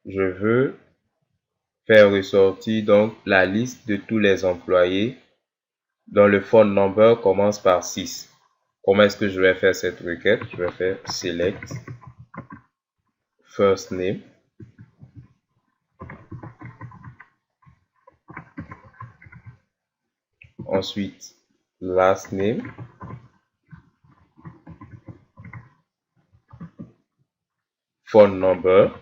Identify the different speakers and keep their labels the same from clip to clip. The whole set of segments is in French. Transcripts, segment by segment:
Speaker 1: je veux faire ressortir donc la liste de tous les employés dont le phone number commence par 6. Comment est-ce que je vais faire cette requête? Je vais faire select first name. Ensuite, last name. Phone number.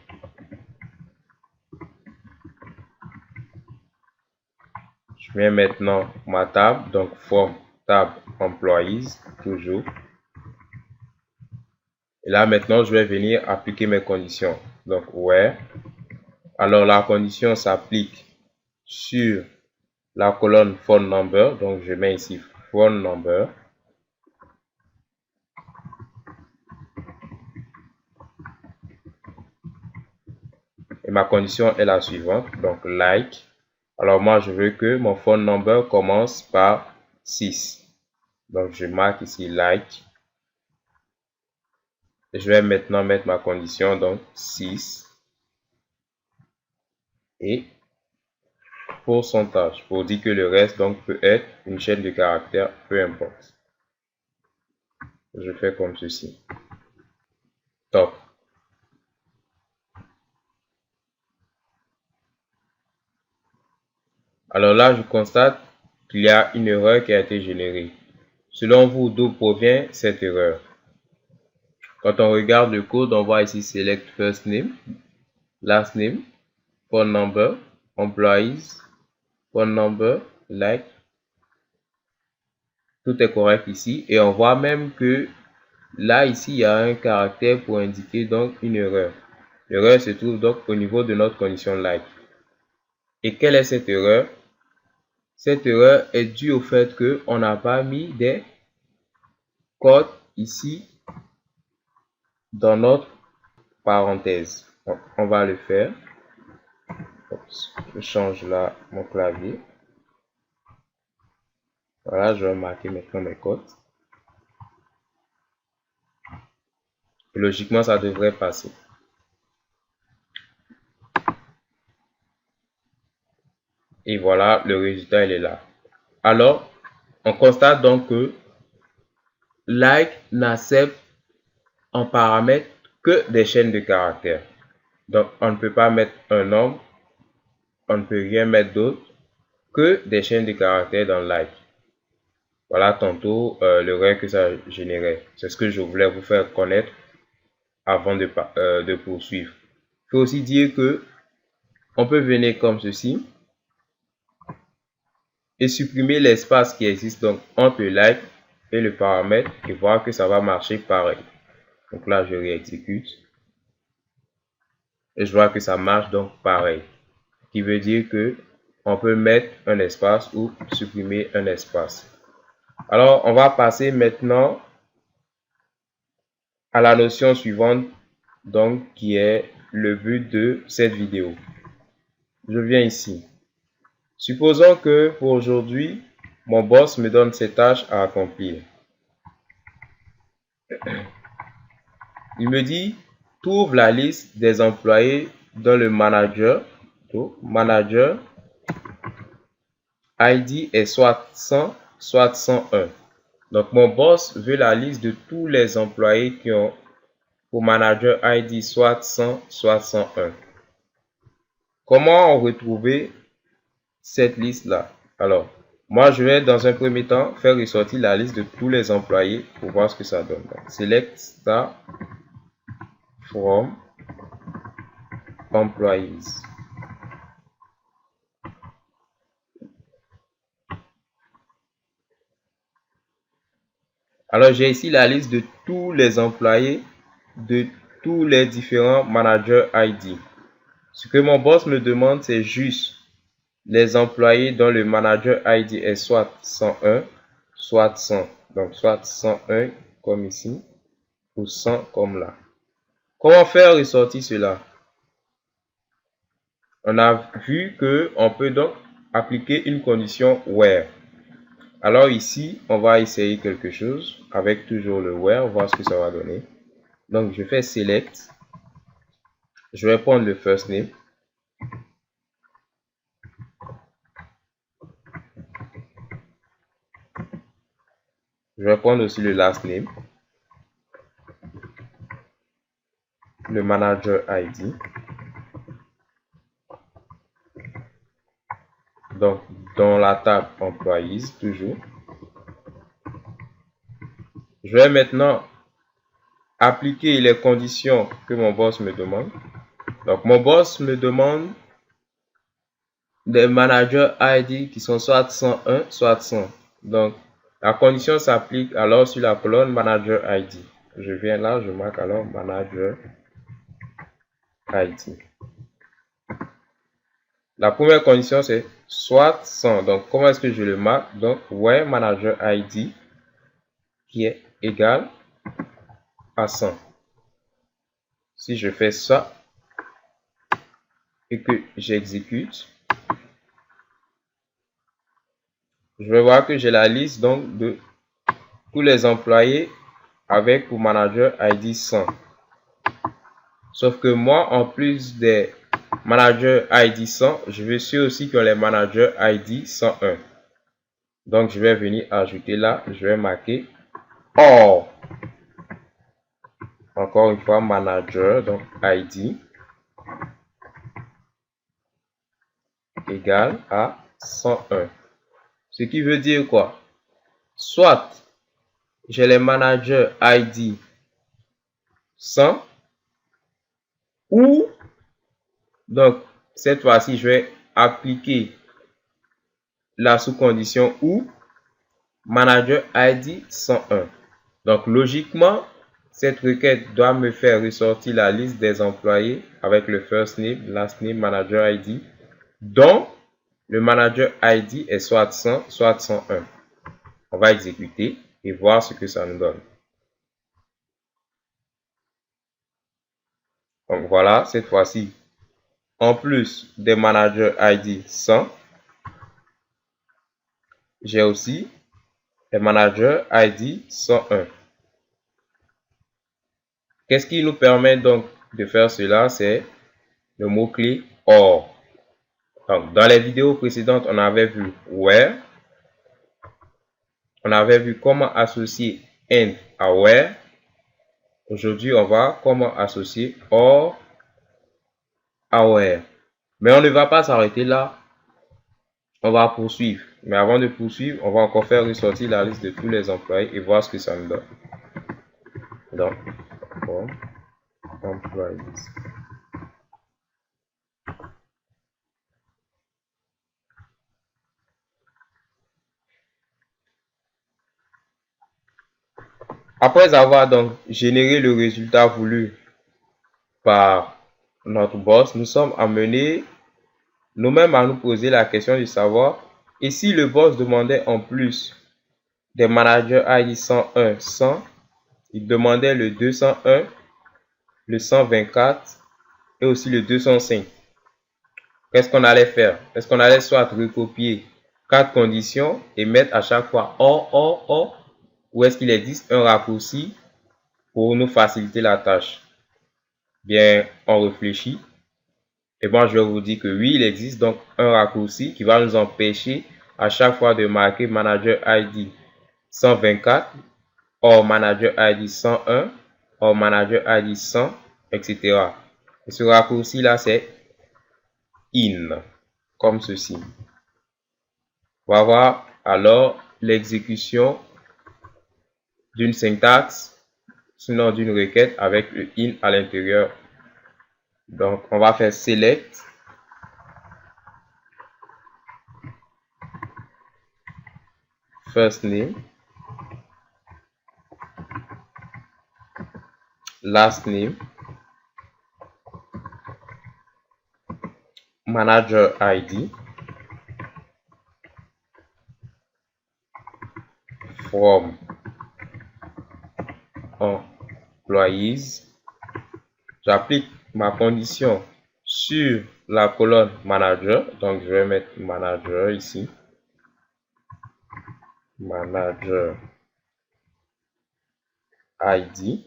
Speaker 1: Je viens maintenant ma table, donc from tab employees, toujours. Et là maintenant, je vais venir appliquer mes conditions. Donc, where. Alors, la condition s'applique sur la colonne phone number. Donc, je mets ici phone number. Et ma condition est la suivante. Donc, like. Alors, moi, je veux que mon phone number commence par 6. Donc, je marque ici like. Et je vais maintenant mettre ma condition, donc 6. Et pourcentage, pour dire que le reste donc peut être une chaîne de caractères, peu importe. Je fais comme ceci. Top. Alors là, je constate qu'il y a une erreur qui a été générée. Selon vous, d'où provient cette erreur? Quand on regarde le code, on voit ici select first name, last name, phone number, employees, phone number, like. Tout est correct ici. Et on voit même que là, ici, il y a un caractère pour indiquer donc une erreur. L'erreur se trouve donc au niveau de notre condition like. Et quelle est cette erreur? Cette erreur est due au fait qu'on n'a pas mis des codes ici dans notre parenthèse. Donc, on va le faire. Oups, je change là mon clavier. Voilà, je vais marquer maintenant mes codes. Et logiquement, ça devrait passer. Et voilà, le résultat, il est là. Alors, on constate donc que like n'accepte en paramètre que des chaînes de caractères. Donc, on ne peut pas mettre un nombre, on ne peut rien mettre d'autre que des chaînes de caractères dans like. Voilà tantôt l'erreur que ça générait. C'est ce que je voulais vous faire connaître avant de poursuivre. Il faut aussi dire que on peut venir comme ceci et supprimer l'espace qui existe donc entre le like et le paramètre et voir que ça va marcher pareil. Donc là, je réexécute et je vois que ça marche donc pareil. Ce qui veut dire que on peut mettre un espace ou supprimer un espace. Alors, on va passer maintenant à la notion suivante, donc qui est le but de cette vidéo. Je viens ici. Supposons que pour aujourd'hui, mon boss me donne ces tâches à accomplir. Il me dit, trouve la liste des employés dans le manager. Manager ID est soit 100, soit 101. Donc, mon boss veut la liste de tous les employés qui ont pour manager ID soit 100, soit 101. Comment retrouver cette liste-là? Alors, moi, je vais dans un premier temps faire ressortir la liste de tous les employés pour voir ce que ça donne. Donc, select star from employees. Alors, j'ai ici la liste de tous les employés de tous les différents managers ID. Ce que mon boss me demande, c'est juste les employés dont le manager ID est soit 101, soit 100. Donc, soit 101 comme ici, ou 100 comme là. Comment faire ressortir cela? On a vu qu'on peut donc appliquer une condition where. Alors ici, on va essayer quelque chose avec toujours le where, voir ce que ça va donner. Donc, je fais select. Je vais prendre le first name. Je vais prendre aussi le last name. Le manager ID. Donc, dans la table Employees, toujours. Je vais maintenant appliquer les conditions que mon boss me demande. Donc, mon boss me demande des managers ID qui sont soit 101, soit 100. Donc, la condition s'applique alors sur la colonne Manager ID. Je viens là, je marque alors Manager ID. La première condition, c'est soit 100. Donc, comment est-ce que je le marque? Donc, where Manager ID qui est égal à 100. Si je fais ça et que j'exécute, je vais voir que j'ai la liste donc de tous les employés avec pour manager ID 100. Sauf que moi, en plus des managers ID 100, je veux sûr aussi que les managers ID 101. Donc, je vais venir ajouter là, je vais marquer OR. Encore une fois, manager, donc ID égale à 101. Ce qui veut dire quoi? Soit j'ai les managers ID 100 ou, donc cette fois-ci, je vais appliquer la sous-condition ou manager ID 101. Donc logiquement, cette requête doit me faire ressortir la liste des employés avec le first name, last name, manager ID, dont le manager ID est soit 100, soit 101. On va exécuter et voir ce que ça nous donne. Donc voilà, cette fois-ci, en plus des managers ID 100, j'ai aussi les managers ID 101. Qu'est-ce qui nous permet donc de faire cela? C'est le mot-clé OR. Donc, dans les vidéos précédentes, on avait vu where. On avait vu comment associer and à where. Aujourd'hui, on va voir comment associer or à where. Mais on ne va pas s'arrêter là. On va poursuivre. Mais avant de poursuivre, on va encore faire ressortir la liste de tous les employés et voir ce que ça nous donne. Donc, bon, employees. Après avoir donc généré le résultat voulu par notre boss, nous sommes amenés nous-mêmes à nous poser la question de savoir, et si le boss demandait en plus des managers ID 101, 100, il demandait le 201, le 124 et aussi le 205. Qu'est-ce qu'on allait faire? Est-ce qu'on allait soit recopier 4 conditions et mettre à chaque fois or, ou est-ce qu'il existe un raccourci pour nous faciliter la tâche? Bien, on réfléchit. Et moi, je vais vous dire que oui, il existe donc un raccourci qui va nous empêcher à chaque fois de marquer manager ID 124, or manager ID 101, or manager ID 100, etc. Et ce raccourci-là, c'est in, comme ceci. On va voir alors l'exécution d'une syntaxe, sinon d'une requête avec le in à l'intérieur. Donc, on va faire select first name, last name, manager ID, from employees. J'applique ma condition sur la colonne manager. Donc, je vais mettre manager ici. Manager ID.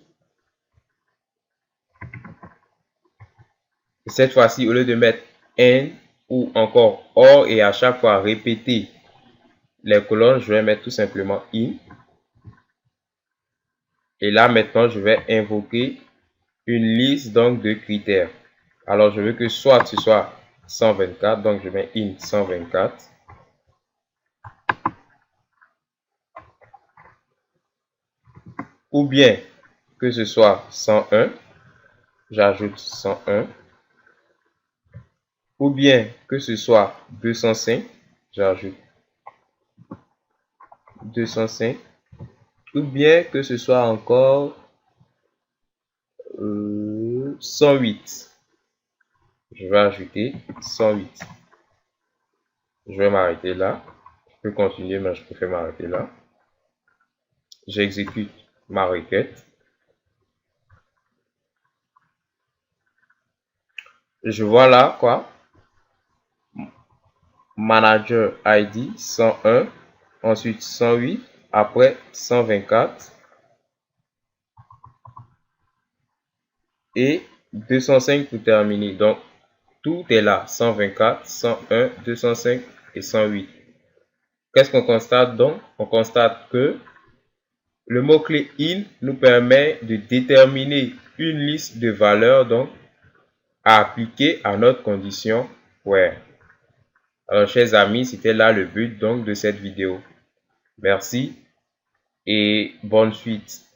Speaker 1: Cette fois-ci, au lieu de mettre and ou encore or et à chaque fois répéter les colonnes, je vais mettre tout simplement in. Et là, maintenant, je vais invoquer une liste donc de critères. Alors, je veux que soit ce soit 124, donc je mets in 124. Ou bien que ce soit 101, j'ajoute 101. Ou bien que ce soit 205, j'ajoute 205. Ou bien que ce soit encore 108. Je vais ajouter 108. Je vais m'arrêter là. Je peux continuer, mais je préfère m'arrêter là. J'exécute ma requête. Je vois là quoi? Manager ID 101, ensuite 108, après 124 et 205 pour terminer. Donc, tout est là, 124, 101, 205 et 108. Qu'est-ce qu'on constate donc? On constate que le mot-clé in nous permet de déterminer une liste de valeurs donc à appliquer à notre condition where. Alors, chers amis, c'était là le but donc de cette vidéo. Merci et bonne suite.